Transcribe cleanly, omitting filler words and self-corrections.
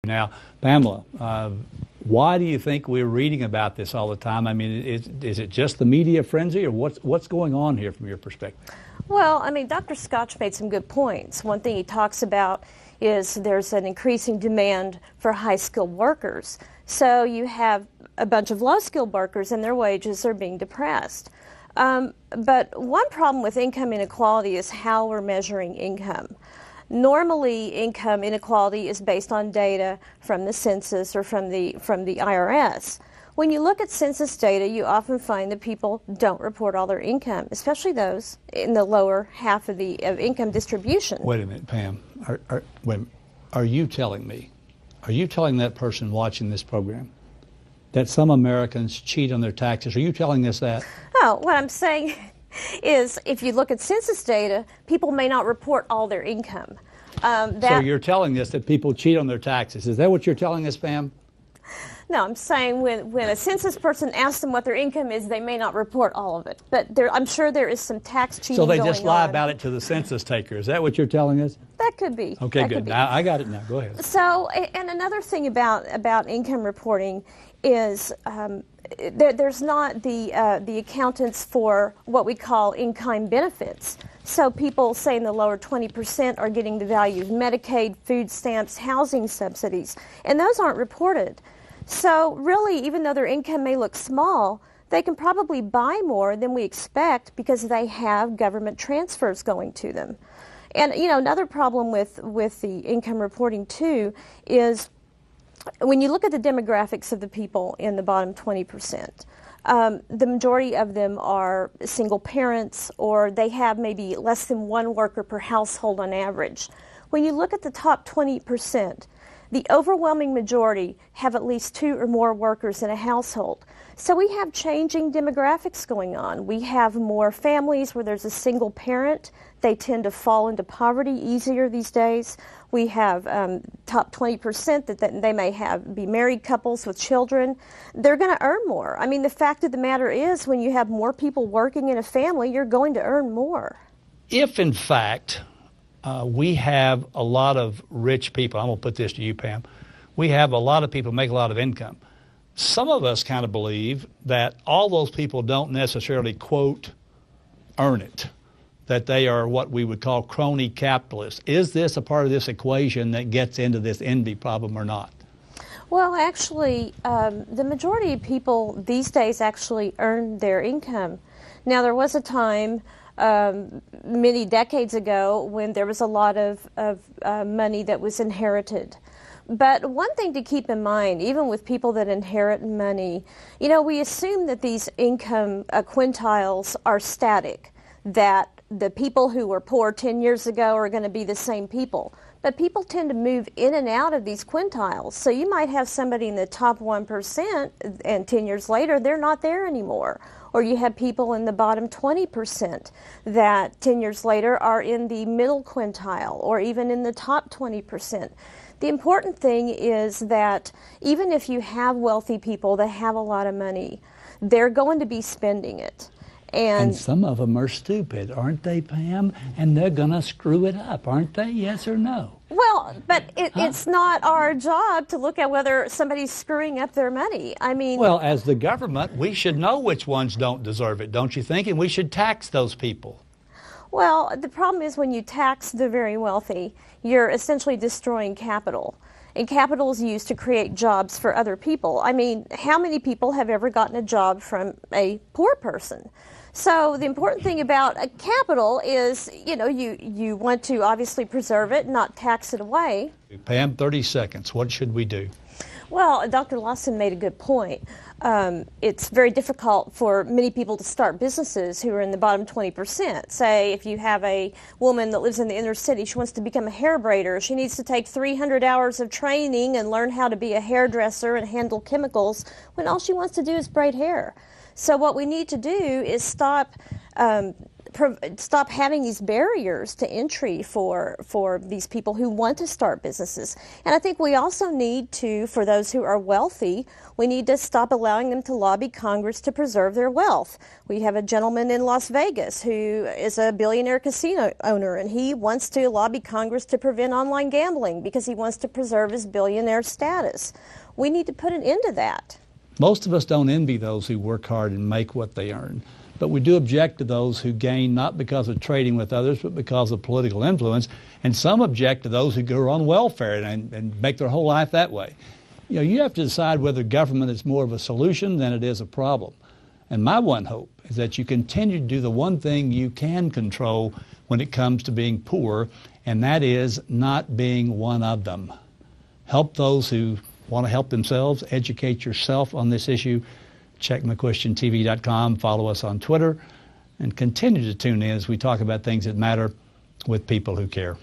Now, Pamela, why do you think we're reading about this all the time? I mean, is it just the media frenzy, or what's going on here from your perspective? Well, I mean, Dr. Scotch made some good points. One thing he talks about is there's an increasing demand for high-skilled workers. So you have a bunch of low-skilled workers and their wages are being depressed. But one problem with income inequality is how we're measuring income. Normally, income inequality is based on data from the census or from the IRS. When you look at census data, you often find that people don't report all their income, especially those in the lower half of income distribution. Wait a minute, Pam. Are you telling that person watching this program that some Americans cheat on their taxes? Are you telling us that? Oh, what I'm saying is if you look at census data, people may not report all their income. So you're telling us that people cheat on their taxes. Is that what you're telling us, Pam? No, I'm saying when a census person asks them what their income is, they may not report all of it. But I'm sure there is some tax cheating going on. So they just lie about it to the census taker. Is that what you're telling us? That could be. Okay, good. Now, I got it now. Go ahead. So, and another thing about income reporting is there's not the accountants for what we call in-kind benefits. So people, say in the lower 20%, are getting the value of Medicaid, food stamps, housing subsidies, and those aren't reported. So really, even though their income may look small, they can probably buy more than we expect because they have government transfers going to them. And you know, another problem with the income reporting too is when you look at the demographics of the people in the bottom 20%, the majority of them are single parents, or they have maybe less than one worker per household on average. When you look at the top 20%, the overwhelming majority have at least 2 or more workers in a household. So we have changing demographics going on. We have more families where there's a single parent. They tend to fall into poverty easier these days. We have top 20% that they may be married couples with children. They're going to earn more. I mean, the fact of the matter is when you have more people working in a family, you're going to earn more. If, in fact, we have a lot of rich people, I'm going to put this to you, Pam, we have a lot of people make a lot of income. Some of us kind of believe that all those people don't necessarily, quote, earn it, that they are what we would call crony capitalists. Is this a part of this equation that gets into this envy problem or not? Well, actually, the majority of people these days actually earn their income. Now, there was a time many decades ago when there was a lot of money that was inherited. But one thing to keep in mind, even with people that inherit money, you know, we assume that these income quintiles are static, that the people who were poor 10 years ago are going to be the same people. But people tend to move in and out of these quintiles. So you might have somebody in the top 1% and 10 years later they're not there anymore. Or you have people in the bottom 20% that 10 years later are in the middle quintile or even in the top 20%. The important thing is that even if you have wealthy people that have a lot of money, they're going to be spending it. And some of them are stupid, aren't they, Pam? And they're going to screw it up, aren't they? Yes or no? Well, but it's not our job to look at whether somebody's screwing up their money. I mean... Well, as the government, we should know which ones don't deserve it, don't you think? And we should tax those people. Well, the problem is when you tax the very wealthy, you're essentially destroying capital. And capital is used to create jobs for other people. I mean, how many people have ever gotten a job from a poor person? So the important thing about a capital is, you know, you want to obviously preserve it, not tax it away. Pam, 30 seconds. What should we do? Well, Dr. Lawson made a good point. It's very difficult for many people to start businesses who are in the bottom 20%. Say if you have a woman that lives in the inner city, she wants to become a hair braider. She needs to take 300 hours of training and learn how to be a hairdresser and handle chemicals when all she wants to do is braid hair. So what we need to do is stop stop having these barriers to entry for these people who want to start businesses. And I think we also need to, for those who are wealthy, we need to stop allowing them to lobby Congress to preserve their wealth. We have a gentleman in Las Vegas who is a billionaire casino owner, and he wants to lobby Congress to prevent online gambling because he wants to preserve his billionaire status. We need to put an end to that. Most of us don't envy those who work hard and make what they earn. But we do object to those who gain not because of trading with others, but because of political influence. And some object to those who go on welfare and make their whole life that way. You know, you have to decide whether government is more of a solution than it is a problem. And my one hope is that you continue to do the one thing you can control when it comes to being poor, and that is not being one of them. Help those who want to help themselves, educate yourself on this issue. Check McCuistontv.com, follow us on Twitter, and continue to tune in as we talk about things that matter with people who care.